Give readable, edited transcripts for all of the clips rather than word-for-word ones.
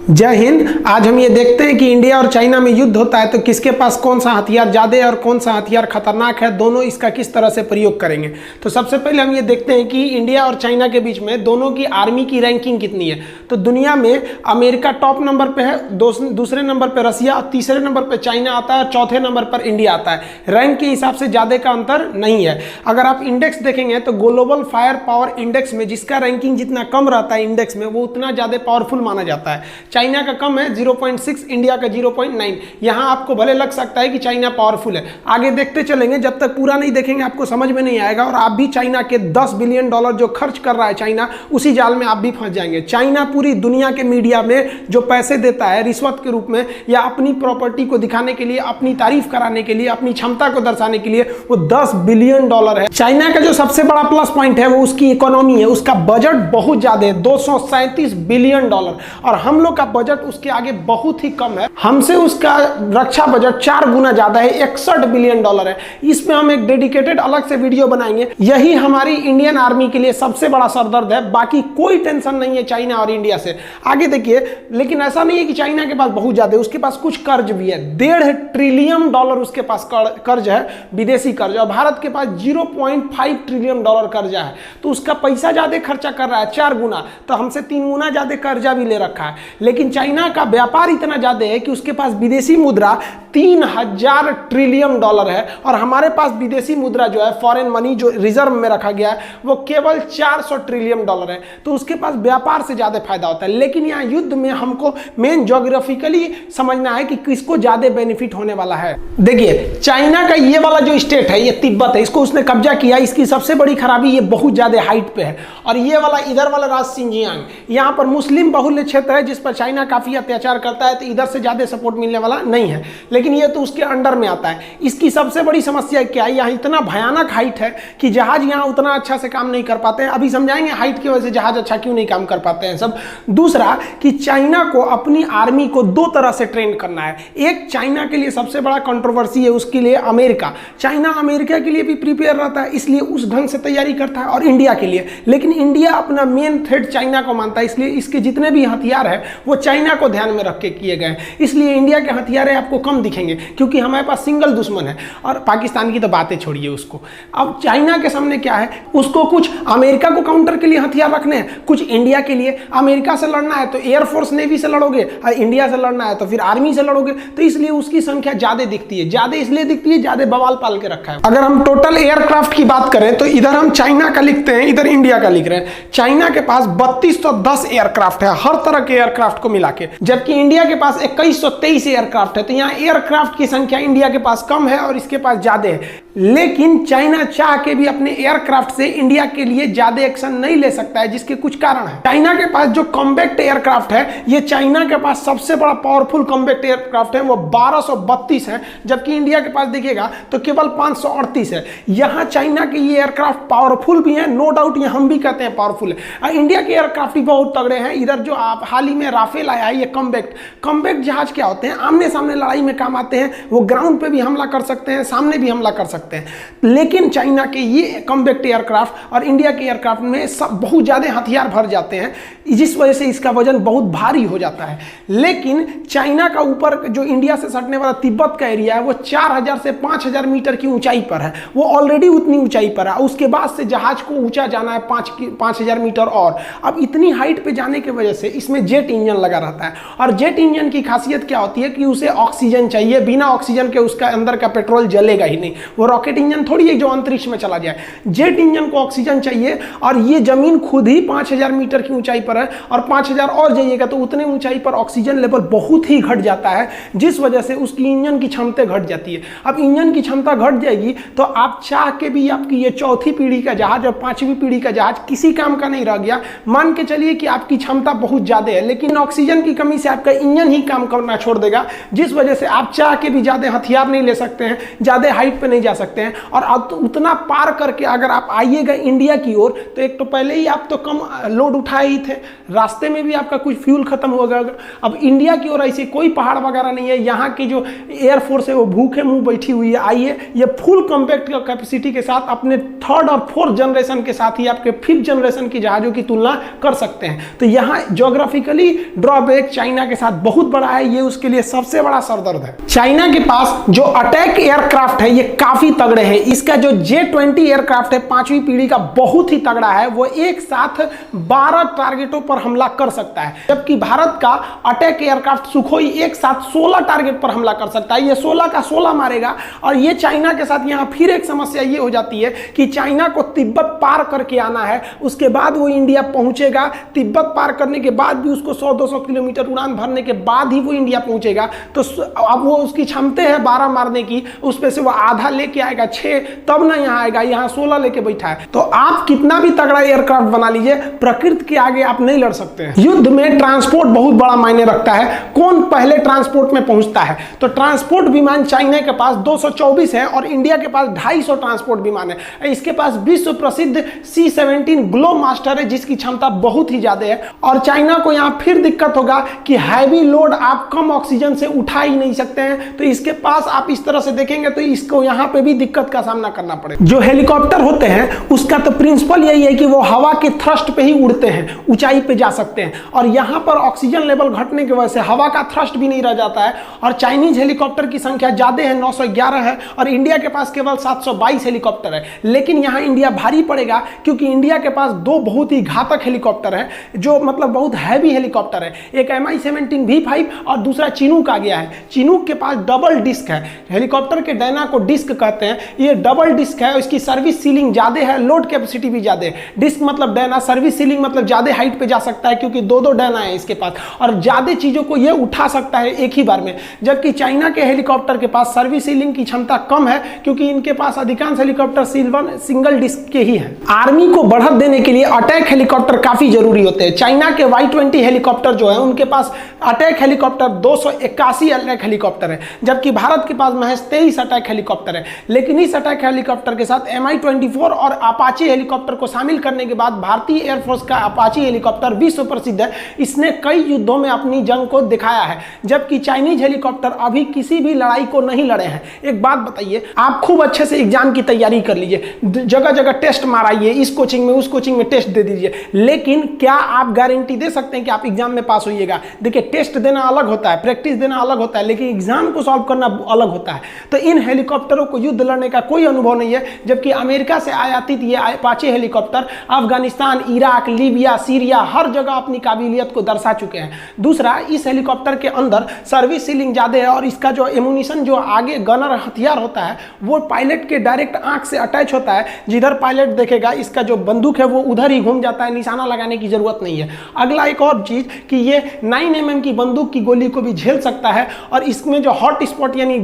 जय हिंद। आज हम ये देखते हैं कि इंडिया और चाइना में युद्ध होता है तो किसके पास कौन सा हथियार ज़्यादा है और कौन सा हथियार खतरनाक है, दोनों इसका किस तरह से प्रयोग करेंगे। तो सबसे पहले हम ये देखते हैं कि इंडिया और चाइना के बीच में दोनों की आर्मी की रैंकिंग कितनी है। तो दुनिया में अमेरिका टॉप नंबर पे है, दूसरे नंबर पर रसिया, तीसरे नंबर पर चाइना आता है, चौथे नंबर पर इंडिया आता है। रैंक के हिसाब से ज़्यादा का अंतर नहीं है। अगर आप इंडेक्स देखेंगे तो ग्लोबल फायर पावर इंडेक्स में जिसका रैंकिंग जितना कम रहता है इंडेक्स में, वो उतना ज़्यादा पावरफुल माना जाता है। चाइना का कम है 0.6, इंडिया का 0.9। यहां आपको भले लग सकता है कि चाइना पावरफुल है, आगे देखते चलेंगे, जब तक पूरा नहीं देखेंगे आपको समझ में नहीं आएगा और आप भी चाइना के $10 बिलियन जो खर्च कर रहा है चाइना, उसी जाल में आप भी फंस जाएंगे। चाइना पूरी दुनिया के मीडिया में जो पैसे देता है रिश्वत के रूप में या अपनी प्रॉपर्टी को दिखाने के लिए, अपनी तारीफ कराने के लिए, अपनी क्षमता को दर्शाने के लिए, वो $10 बिलियन है। चाइना का जो सबसे बड़ा प्लस पॉइंट है वो उसकी इकोनॉमी है। उसका बजट बहुत ज्यादा है, $237 बिलियन, और हम लोग का बजट उसके आगे बहुत ही कम है। हमसे उसका रक्षा बजट 4 गुना ज्यादा है, $61 बिलियन है। इसमें हम एक डेडिकेटेड अलग से वीडियो बनाएंगे। यही हमारी इंडियन आर्मी के लिए सबसे बड़ा सरदर्द है, बाकी कोई टेंशन नहीं है चाइना और इंडिया से। आगे देखिए, लेकिन ऐसा नहीं है कि चाइना के पास बहुत ज्यादा है, उसके पास कुछ कर्ज भी है। $1.5 ट्रिलियन उसके पास कर्ज है, विदेशी कर्ज, और भारत के पास $0.5 ट्रिलियन कर्जा है। तो उसका पैसा ज्यादा खर्चा कर रहा है 4 गुना, तो हमसे 3 गुना ज्यादा कर्जा भी ले रखा है। लेकिन चाइना का व्यापार इतना ज्यादा है कि उसके पास विदेशी मुद्रा 3000 ट्रिलियन है, और हमारे पास विदेशी मुद्रा जो है, फॉरेन मनी जो रिजर्व में रखा गया है, वो केवल 400 ट्रिलियन है। तो उसके पास व्यापार से ज्यादा फायदा होता है। लेकिन यहाँ युद्ध में हमको मेन ज्योग्राफिकली समझना है कि किसको ज्यादा बेनिफिट होने वाला है। देखिए, चाइना का ये वाला जो स्टेट है, ये तिब्बत है, इसको उसने कब्जा किया। इसकी सबसे बड़ी खराबी ये बहुत ज्यादा हाइट पे है। और ये वाला इधर वाला राज्य सिंजियांग, यहाँ पर मुस्लिम बहुल्य क्षेत्र है जिस पर चाइना काफी अत्याचार करता है, तो इधर से ज्यादा सपोर्ट मिलने वाला नहीं है। लेकिन ये तो उसके अंडर में आता है। इसकी सबसे बड़ी समस्या क्या है, यहाँ इतना भयानक हाइट है कि जहाज यहाँ उतना अच्छा से काम नहीं कर पाते हैं। अभी समझाएंगे हाइट की वजह से जहाज अच्छा क्यों नहीं काम कर पाते हैं सब। दूसरा कि चाइना को अपनी आर्मी को 2 तरह से ट्रेन करना है। एक चाइना के लिए सबसे बड़ा कंट्रोवर्सी है, उसके लिए अमेरिका। चाइना अमेरिका के लिए भी प्रिपेयर रहता है, इसलिए उस ढंग से तैयारी करता है, और इंडिया के लिए। लेकिन इंडिया अपना मेन थ्रेट चाइना को मानता है, इसलिए इसके जितने भी हथियार है वो चाइना को ध्यान में रख के किए गए। इसलिए इंडिया के हथियार आपको कम दिखेंगे क्योंकि हमारे पास सिंगल दुश्मन है। और पाकिस्तान की तो बातें छोड़िए उसको। अब चाइना के सामने क्या है, उसको कुछ अमेरिका को काउंटर के लिए हथियार रखने हैं, कुछ इंडिया के लिए। अमेरिका से लड़ना है तो एयरफोर्स नेवी से लड़ोगे, और इंडिया से लड़ना है तो फिर आर्मी से लड़ोगे। तो इसलिए उसकी संख्या ज्यादा दिखती है। ज्यादा इसलिए दिखती है, ज्यादा बवाल पाल के रखा है। अगर हम टोटल एयरक्राफ्ट की बात करें तो इधर हम चाइना का लिखते हैं, इधर इंडिया का लिख रहे हैं। चाइना के पास 3210 एयरक्राफ्ट है, हर तरह के एयरक्राफ्ट को मिला के, जबकि इंडिया के पास 2123 एयरक्राफ्ट है। तो यहाँ एयरक्राफ्ट की संख्या इंडिया के पास कम है और इसके पास ज्यादा है। लेकिन चाइना चाह के भी अपने एयरक्राफ्ट से इंडिया के लिए ज्यादा एक्शन नहीं ले सकता है, जिसके कुछ कारण है। चाइना के पास जो कॉम्बैक्ट एयरक्राफ्ट है, ये चाइना के पास सबसे बड़ा पावरफुल कॉम्बैक्ट एयरक्राफ्ट है, वो 1232 है, जबकि इंडिया के पास देखिएगा तो केवल 538 है। यहाँ चाइना के ये एयरक्राफ्ट पावरफुल भी है, नो डाउट, ये हम भी कहते हैं पावरफुल है। इंडिया के एयरक्राफ्ट भी बहुत तगड़े हैं। इधर जो आप हाल ही में राफेल आया है, ये कॉम्बैक्ट जहाज क्या होते हैं, आमने सामने लड़ाई में काम आते हैं। वो ग्राउंड पे भी हमला कर सकते हैं, सामने भी हमला कर सकते हैं। लेकिन चाइना के ये कॉम्बैक्ट एयरक्राफ्ट और इंडिया के एयरक्राफ्ट में सब बहुत ज्यादा हथियार भर जाते हैं, जिस वजह से इसका वजन बहुत भारी हो जाता है। लेकिन चाइना का ऊपर जो इंडिया से सटने वाला तिब्बत का एरिया है, वो 4000 से 5000 मीटर की ऊंचाई पर है। वो ऑलरेडी उतनी ऊंचाई पर है, उसके बाद से जहाज को ऊंचा जाना है 5000 मीटर। और अब इतनी हाइट पे जाने की वजह से इसमें जेट इंजन लगा रहता है। और जेट इंजन की खासियत क्या होती है कि उसे ऑक्सीजन चाहिए, बिना ऑक्सीजन के उसका अंदर का पेट्रोल जलेगा ही नहीं। वो रॉकेट इंजन थोड़ी है जो अंतरिक्ष में चला जाए। जेट इंजन को ऑक्सीजन चाहिए, और ये जमीन खुद ही 5000 मीटर की ऊंचाई पर है, और 5000 और जाइएगा तो उतने ऊंचाई पर ऑक्सीजन लेवल बहुत ही घट जाता है, जिस वजह से उसकी इंजन की क्षमता घट जाती है। अब इंजन की क्षमता घट जाएगी तो आप चाह के भी आपकी ये 4थी पीढ़ी का जहाज और 5वीं पीढ़ी का जहाज किसी काम का नहीं रह गया। मान के चलिए कि आपकी क्षमता बहुत ज्यादा है, लेकिन ऑक्सीजन की कमी से आपका इंजन ही काम करना छोड़ देगा, जिस वजह से आप चाह के भी ज्यादा हथियार नहीं ले सकते हैं, ज्यादा हाइट पे नहीं जा सकते। सकते हैं। और अब तो उतना पार करके अगर आप आइएगा इंडिया की ओर, तो एक तो पहले ही आप तो कम लोड उठाए ही थे, रास्ते में भी आपका कुछ फ्यूल खत्म होगा। अब इंडिया की ओर ऐसे कोई पहाड़ वगैरह नहीं है, यहाँ की जो एयरफोर्स है वो भूखे मुंह बैठी हुई है। आइए, ये फुल कॉम्पैक्ट कैपेसिटी के साथ अपने थर्ड और फोर्थ जनरेशन के साथ ही आपके फिफ्थ जनरेशन की जहाजों की तुलना कर सकते हैं। तो यहाँ ज्योग्राफिकली ड्रॉबैक चाइना के साथ बहुत बड़ा है, ये उसके लिए सबसे बड़ा सरदर्द है। चाइना के पास जो अटैक एयरक्राफ्ट है ये काफी तगड़े हैं। इसका जो J-20 एयरक्राफ्ट है 5वीं पीढ़ी का, बहुत ही तगड़ा है। वो एक साथ 12 टारगेटों पर हमला कर सकता है, जबकि भारत का अटैक एयरक्राफ्ट सुखोई एक साथ 16 टारगेट पर हमला कर सकता है। ये 16 का 16 मारेगा। और ये चाइना के साथ यहाँ फिर एक समस्या ये हो जाती है कि चाइना को तिब्बत पार करके आना है, उसके बाद वो इंडिया पहुंचेगा। तिब्बत पार करने के बाद भी उसको 100-200 किलोमीटर उड़ान भरने के बाद ही वो इंडिया पहुंचेगा। तो अब वो उसकी क्षमता है 12 मारने की, उस पे से वो आधा लेके आएगा 6, तब ना यहाँ आएगा। यहाँ 16 लेके बैठा है। तो आप कितना भी तगड़ा एयरक्राफ्ट बना लीजिए, प्रकृति के आगे आप नहीं लड़ सकते हैं। युद्ध में ट्रांसपोर्ट बहुत बड़ा मायने रखता है। कौन पहले ट्रांसपोर्ट में पहुंचता है? तो ट्रांसपोर्ट विमान चाइना के पास 224 है और इंडिया के पास 250 ट्रांसपोर्ट विमान है। इसके पास विश्व प्रसिद्ध C-17 ग्लोब मास्टर है, जिसकी क्षमता बहुत ही ज्यादा है। और चाइना को यहाँ फिर दिक्कत होगा कि हैवी लोड आप कम ऑक्सीजन से उठा ही नहीं सकते हैं। तो इसके पास आप इस तरह से देखेंगे तो इसको यहाँ पे भी दिक्कत का सामना करना पड़ेगा। जो हेलीकॉप्टर होते हैं उसका तो प्रिंसिपल यही है कि वो हवा के थ्रस्ट पे ही उड़ते हैं, ऊंचाई पे जा सकते हैं। और यहाँ पर ऑक्सीजन लेवल घटने की वजह से हवा का थ्रस्ट भी नहीं रह जाता है। और चाइनीज हेलीकॉप्टर की संख्या ज्यादा है, 911 है, और इंडिया के पास केवल 722 हेलीकॉप्टर है। लेकिन यहाँ इंडिया भारी पड़ेगा, क्योंकि इंडिया के पास 2 बहुत ही घातक हेलीकॉप्टर है, जो मतलब बहुत हैवी हेलीकॉप्टर है। एक Mi-17 V5 और दूसरा चिनूक आ गया है। चिनूक के पास डबल डिस्क है। हेलीकॉप्टर के डायना को डिस्क कहते हैं। ये डबल डिस्क है, इसकी सर्विस सीलिंग ज्यादा है, लोड कैपेसिटी भी ज्यादा है। डिस्क मतलब डायना, सर्विस सीलिंग मतलब ज्यादा हाइट पे जा सकता है, क्योंकि 2-2 डायना है इसके पास, और ज्यादा चीजों को ये उठा सकता है एक ही बार में। जबकि चाइना के हेलीकॉप्टर के पास सर्विस सीलिंग की क्षमता कम है, क्योंकि इनके पास अधिकांश हेलीकॉप्टर सिंगल डिस्क के ही है। आर्मी को बढ़त देने के लिए अटैक हेलीकॉप्टर काफी जरूरी होते हैं। चाइना के Y-20 हेलीकॉप्टर जो है, उनके पास अटैक हेलीकॉप्टर 281 अटैक हेलीकॉप्टर है, जबकि भारत के पास महज 23 अटैक हेलीकॉप्टर है। लेकिन इस अटैक हेलीकॉप्टर के साथ Mi-24 और अपाचे हेलीकॉप्टर को शामिल करने के बाद भारतीय एयरफोर्स का अपाचे हेलीकॉप्टर विश्व प्रसिद्ध है। इसने कई युद्धों में अपनी जंग को दिखाया है, जबकि चाइनीज हेलीकॉप्टर अभी किसी भी लड़ाई को नहीं लड़े हैं। एक बात बताइए, आप खूब अच्छे से एग्जाम की तैयारी कर लीजिए, जगह जगह टेस्ट माराइए, इस कोचिंग में उस कोचिंग में टेस्ट दे दीजिए, लेकिन क्या आप गारंटी दे सकते हैं कि आप एग्जाम में पास होइएगा? देखिए, टेस्ट देना अलग होता है, प्रैक्टिस देना अलग होता है, लेकिन एग्जाम को सॉल्व करना अलग होता है। तो इन हेलीकॉप्टरों को युद्ध लड़ने का कोई अनुभव नहीं है, जबकि अमेरिका से आयातित ये Apache helicopter Afghanistan, Iraq, Libya, Syria हर जगह अपनी काबिलियत को दर्शा चुके हैं। दूसरा, इस हेलीकॉप्टर के अंदर सर्विस सीलिंग ज्यादा है, और इसका जो एमुनिशन, जो आगे गनर हथियार होता है, वो पायलट के डायरेक्ट आंख से अटैच होता है। जिधर पायलट देखेगा, इसका जो बंदूक है वो उधर ही घूम जाता है, निशाना लगाने की जरूरत नहीं है। अगला एक और चीज कि ये 9mm की बंदूक की गोली को भी झेल सकता है, और इसमें जो हॉट स्पॉट यानी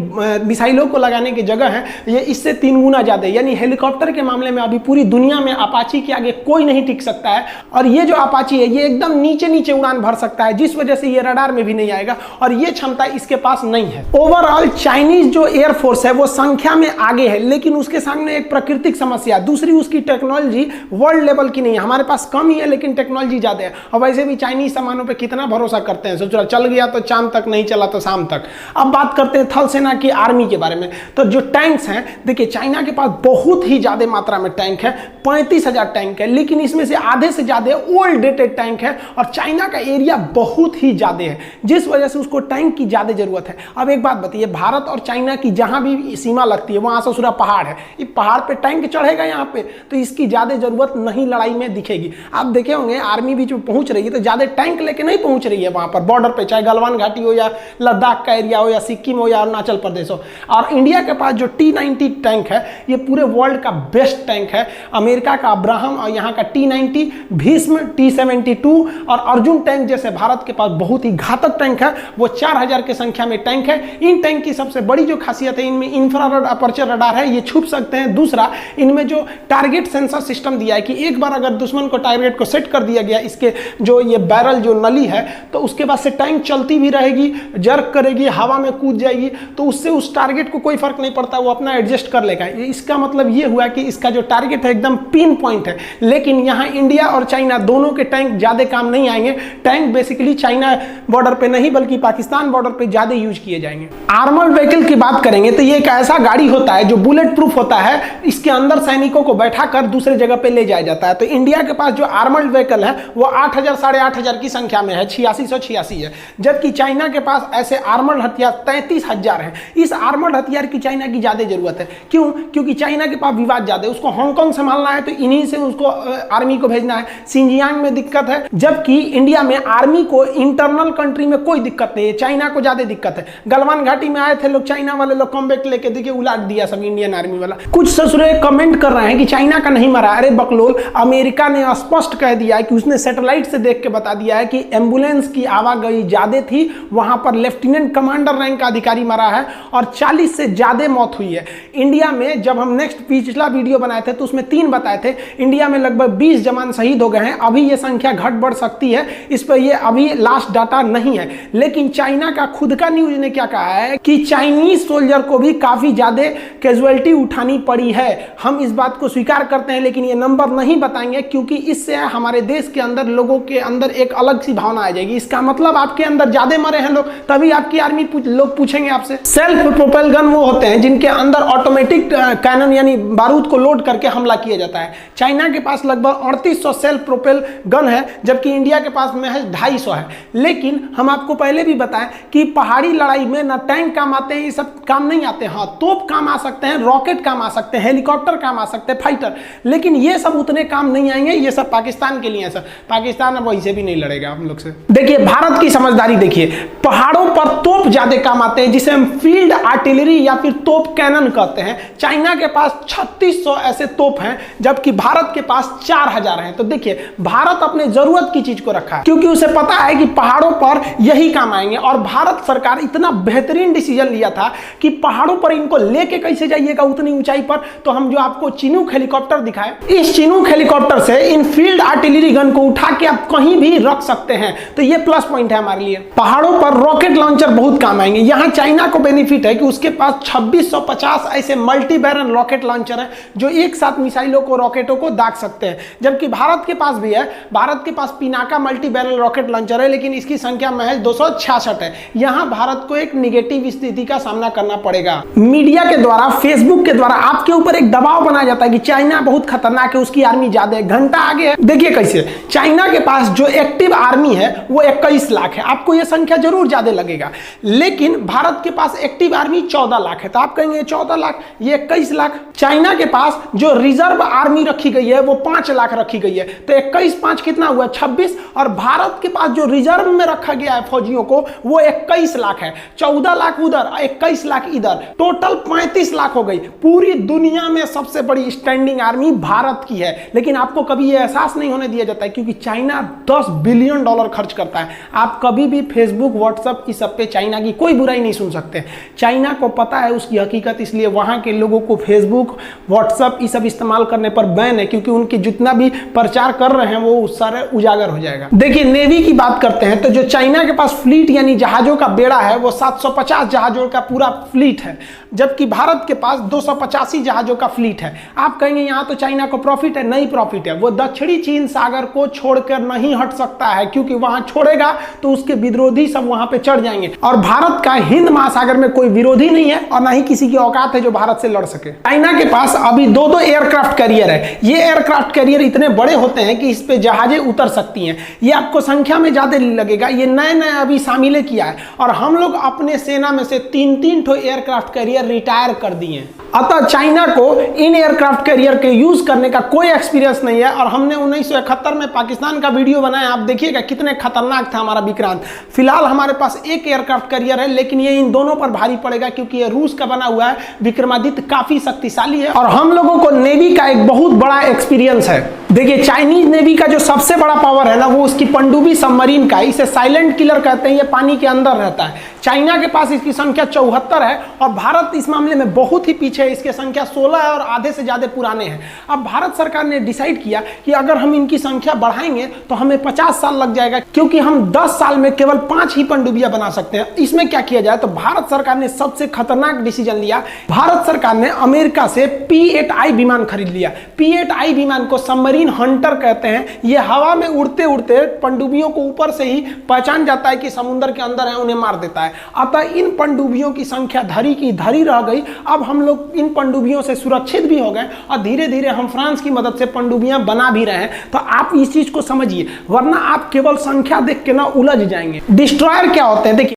मिसाइलों को लगाने की जगह है, ये इससे 3 गुना ज्यादा है। यानी हेलीकॉप्टर के मामले में अभी पूरी दुनिया में अपाची के आगे कोई नहीं टिक सकता है। और ये जो अपाची है, ये एकदम नीचे नीचे उड़ान भर सकता है, जिस वजह से ये रडार में भी नहीं आएगा, और ये क्षमता इसके पास नहीं है। ओवरऑल चाइनीज जो एयरफोर्स है वो संख्या में आगे है, लेकिन उसके सामने एक प्राकृतिक समस्या, दूसरी उसकी टेक्नोलॉजी वर्ल्ड लेवल की नहीं है। हमारे पास कम ही है, लेकिन टेक्नोलॉजी ज्यादा है। और वैसे भी चाइनीज सामानों पे कितना भरोसा करते हैं, सोच रहा चल गया तो चांद तक, नहीं चला तो शाम तक। अब बात करते हैं थल सेना की आर्मी के बारे में। तो जो टैंक्स हैं, देखिए चाइना के पास बहुत ही ज्यादा मात्रा में टैंक है, 35,000 टैंक है, लेकिन इसमें से आधे से ज्यादा ओल्ड डेटेड टैंक है, और चाइना का एरिया बहुत ही ज्यादा है, जिस वजह से उसको टैंक की ज्यादा जरूरत है। अब एक बात बताइए, भारत और चाइना की जहां भी सीमा लगती है वहां से पूरा पहाड़ है, ये पहाड़ पे टैंक चढ़ेगा यहाँ पे, तो इसकी ज्यादा जरूरत नहीं लड़ाई में दिखेगी। आप देखे होंगे आर्मी भी जो पहुंच रही है, तो ज्यादा टैंक लेके नहीं पहुंच रही है वहां पर बॉर्डर पे, चाहे गलवान घाटी हो या लद्दाख का एरिया हो या सिक्किम हो या अरुणाचल प्रदेश हो। और इंडिया के पास जो T-90 टैंक है, ये पूरे वर्ल्ड का बेस्ट टैंक है। अमेरिका का अब्राहम और यहाँ का T-90, भीष्म, T-72 और अर्जुन टैंक जैसे भारत के पास बहुत ही घातक टैंक है, वो 4000 की संख्या में टैंक है। इन टैंक की सबसे बड़ी जो खासियत है, इनमें इंफ्रारेड अपर्चर रडार है, ये छुप सकते हैं। दूसरा, इनमें जो टारगेट सेंसर सिस्टम दिया है कि एक बार अगर दुश्मन को टारगेट को सेट कर दिया गया, इसके जो ये बैरल जो नली है, तो उसके बाद से टैंक चलती भी रहेगी, जर्क करेगी, हवा में कूद जाएगी, तो उससे उस टारगेट को कोई फर्क नहीं पड़ता, वो अपना अपना एडजस्ट कर लेगा। इसका मतलब ये हुआ कि इसका जो टारगेट है एकदम पिन पॉइंट है। लेकिन यहाँ इंडिया और चाइना दोनों के टैंक ज़्यादा काम नहीं आएंगे। टैंक बेसिकली चाइना बॉर्डर पे नहीं बल्कि पाकिस्तान बॉर्डर पे ज़्यादा यूज किए जाएंगे। आर्मर्ड व्हीकल की बात करेंगे तो ये एक ऐसा गाड़ी होता है जो बुलेट प्रूफ होता है। इसके अंदर सैनिकों को बैठा कर दूसरे जगह पे ले जाया जाता है। तो इंडिया के पास जो आर्मर्ड व्हीकल है वो 8,000 साढ़े 8,000 की संख्या में है, 8686 है। जबकि चाइना के पास ऐसे आर्मर्ड हथियार 33,000 है। इस आर्मर्ड हथियार की चाइना की ज्यादा जरूरत है। क्यों? क्योंकि चाइना के पास विवाद ज्यादा है। उसको हांगकांग संभालना है तो इन्हीं से उसको आर्मी को भेजना है। सिंजियांग में दिक्कत है, जबकि इंडिया में आर्मी को इंटरनल कंट्री में कोई दिक्कत नहीं है, चाइना को ज्यादा दिक्कत है। गलवान घाटी में आए थे लोग, चाइना वाले लोग कॉम्बैक्ट लेके देखिए उलाट दिया सब इंडियन आर्मी वाला। कुछ ससुरे कमेंट कर रहे हैं कि चाइना का नहीं मरा। अरे बकलोल, अमेरिका ने स्पष्ट कह दिया है कि उसने सैटेलाइट से देख के बता दिया है कि एम्बुलेंस की आवागई ज्यादा थी, वहां पर लेफ्टिनेंट कमांडर रैंक का अधिकारी मरा है और 40 से ज्यादा मौत हुई है। इंडिया में जब हम नेक्स्ट पिछला वीडियो बनाए थे तो उसमें 3 बताए थे। इंडिया में लगभग 20 जवान शहीद हो गए हैं। अभी ये संख्या घट बढ़ सकती है, इस पर ये अभी लास्ट डाटा नहीं है। लेकिन चाइना का खुद का न्यूज ने क्या कहा है कि चाइनीज सोल्जर को भी काफी ज्यादा कैजुअलिटी उठानी पड़ी है। हम इस बात को स्वीकार करते हैं, लेकिन ये नंबर नहीं बताएंगे क्योंकि इससे हमारे देश के अंदर लोगों के अंदर एक अलग सी भावना आ जाएगी। इसका मतलब आपके अंदर ज्यादा मरे हैं लोग, तभी आपकी आर्मी लोग पूछेंगे आपसे। सेल्फ प्रोपेल गन वो होते हैं जिनके अंदर ऑटोमेटिक कैनन यानी बारूद को लोड करके हमला किया जाता है। चाइना के पास लगभग 3800 सेल्फ प्रोपेल गन है, जबकि इंडिया के पास में है 250 है। लेकिन हम आपको पहले भी बताएं कि पहाड़ी लड़ाई में ना टैंक काम आते हैं, ये सब काम नहीं आते। हाँ, तोप काम आ सकते हैं, रॉकेट काम आ सकते हैं, हेलीकॉप्टर काम आ सकते हैं, फाइटर, लेकिन ये सब उतने काम नहीं आएंगे। ये सब पाकिस्तान के लिए है सर। पाकिस्तान अब वैसे भी नहीं लड़ेगा हम लोग से। देखिए भारत की समझदारी देखिए, पहाड़ों पर तोप ज्यादा काम आते हैं जिसे हम फील्ड आर्टिलरी या फिर तोप कैनन कहते हैं। चाइना के पास 3600 ऐसे तोप हैं, जबकि भारत के पास 4000 हैं। तो देखिए भारत अपने जरूरत की चीज को रखा है क्योंकि उसे पता है कि पहाड़ों पर यही काम आएंगे। और भारत सरकार इतना बेहतरीन डिसीजन लिया था कि पहाड़ों पर इनको लेके कैसे जाइएगा उतनी ऊंचाई पर। तो हम जो आपको चिनूक हेलीकॉप्टर दिखाए, इस चिनूक हेलीकॉप्टर से इन फील्ड आर्टिलरी गन को उठा के आप कहीं भी रख सकते हैं। तो ये प्लस पॉइंट है हमारे लिए। पहाड़ों पर रॉकेट लॉन्चर बहुत काम आएंगे। यहाँ चाइना को बेनिफिट है कि उसके पास 2650 ऐसे मल्टी बैरल रॉकेट लॉन्चर है जो एक साथ मिसाइलों को, रॉकेटों को दाग सकते हैं। जबकि भारत के पास भी है, भारत के पास Pinaka multi barrel rocket launcher है, लेकिन इसकी संख्या महज 266 है। यहाँ भारत को एक निगेटिव स्थिति का सामना करना पड़ेगा। मीडिया के द्वारा, फेसबुक के द्वारा आपके ऊपर एक दबाव बनाया जाता है कि चाइना बहुत खतरनाक है, उसकी आर्मी ज्यादा है, घंटा आगे है। देखिए कैसे चाइना के पास जो एक्टिव आर्मी है वो 21 लाख है। आपको यह संख्या जरूर ज्यादा लगेगा, लेकिन भारत के पास एक्टिव आर्मी 14 लाख है। तो आप कहेंगे 14 लाख, ये 21 लाख। चाइना के पास जो रिजर्व आर्मी रखी गई है वो 5 लाख रखी गई है। तो 21 5 कितना हुआ? 26। और भारत के पास जो रिजर्व में रखा गया है फौजियों को वो 21 लाख है। 14 लाख उधर, 21 लाख इधर, टोटल 35 लाख हो गई। पूरी दुनिया में सबसे बड़ी स्टैंडिंग आर्मी भारत की है। लेकिन आपको कभी यह एहसास नहीं होने दिया जाता है क्योंकि चाइना $10 बिलियन खर्च करता है। आप कभी भी फेसबुक, व्हाट्सएप इस सब पे चाइना की कोई बुराई नहीं सुन सकते। चाइना को पता है उसकी हकीकत, इसलिए वहां के लोगों को फेसबुक, व्हाट्सएप ये सब इस्तेमाल करने पर बैन है क्योंकि उनके जितना भी प्रचार कर रहे हैं वो सारे उजागर हो जाएगा। देखिए नेवी की बात करते हैं तो जो चाइना के पास फ्लीट यानी जहाजों का बेड़ा है वो 750 जहाजों का पूरा फ्लीट है, जबकि भारत के पास 285 जहाजों का फ्लीट है। आप कहेंगे यहाँ तो चाइना को प्रॉफिट है, नहीं प्रॉफिट है। वो दक्षिणी चीन सागर को छोड़कर नहीं हट सकता है क्योंकि वहां छोड़ेगा तो उसके विरोधी सब वहां पे चढ़ जाएंगे। और भारत का हिंद महासागर में कोई विरोधी नहीं है और ना ही किसी की औकात है जो भारत से लड़ सके। चाइना के पास अभी 2 एयरक्राफ्ट कैरियर है। ये एयरक्राफ्ट कैरियर इतने बड़े होते हैं कि इस पे जहाजें उतर सकती हैं। ये आपको संख्या में ज्यादा लगेगा, ये नए अभी शामिल किया है। और हम लोग अपने सेना में से 3-3 ठो एयरक्राफ्ट कैरियर रिटायर कर दिए। अतः चाइना को इन एयरक्राफ्ट कैरियर के यूज करने का कोई एक्सपीरियंस नहीं है। और हमने 1971 में पाकिस्तान का वीडियो बनाया, आप देखिएगा कितने खतरनाक था हमारा विक्रांत। फिलहाल हमारे पास एक एयरक्राफ्ट कैरियर है, लेकिन ये इन दोनों पर भारी पड़ेगा क्योंकि ये रूस का बना हुआ है। विक्रमादित्य काफी शक्तिशाली है और हम लोगों को नेवी का एक बहुत बड़ा एक्सपीरियंस है। देखिए चाइनीज नेवी का जो सबसे बड़ा पावर है ना वो उसकी पनडुब्बी सबमरीन का है। इसे साइलेंट किलर कहते हैं, ये पानी के अंदर रहता है। चाइना के पास इसकी संख्या 74 है और भारत इस मामले में बहुत ही पीछे है, इसकी संख्या 16 है और आधे से ज्यादा पुराने हैं। अब भारत सरकार ने डिसाइड किया कि अगर हम इनकी संख्या बढ़ाएंगे तो हमें 50 साल लग जाएगा, क्योंकि हम 10 साल में केवल 5 ही पनडुब्बियां बना सकते हैं। इसमें क्या किया जाए, तो भारत सरकार ने सबसे खतरनाक डिसीजन लिया। भारत सरकार ने अमेरिका से P-8I विमान खरीद लिया। P-8I विमान को सबमरीन हंटर कहते हैं। ये हवा में उड़ते उड़ते पनडुब्बियों को ऊपर से ही पहचान जाता है कि समुद्र के अंदर है, उन्हें मार देता है। अतः इन पनडुब्बियों की संख्या धरी की धरी रह गई। अब हम लोग इन पनडुब्बियों से सुरक्षित भी हो गए और धीरे धीरे हम फ्रांस की मदद से पनडुब्बियां बना भी रहे हैं। तो आप इस चीज को समझिए, वरना आप केवल संख्या देख के ना उलझ जाएंगे। डिस्ट्रॉयर क्या होते हैं, देखिए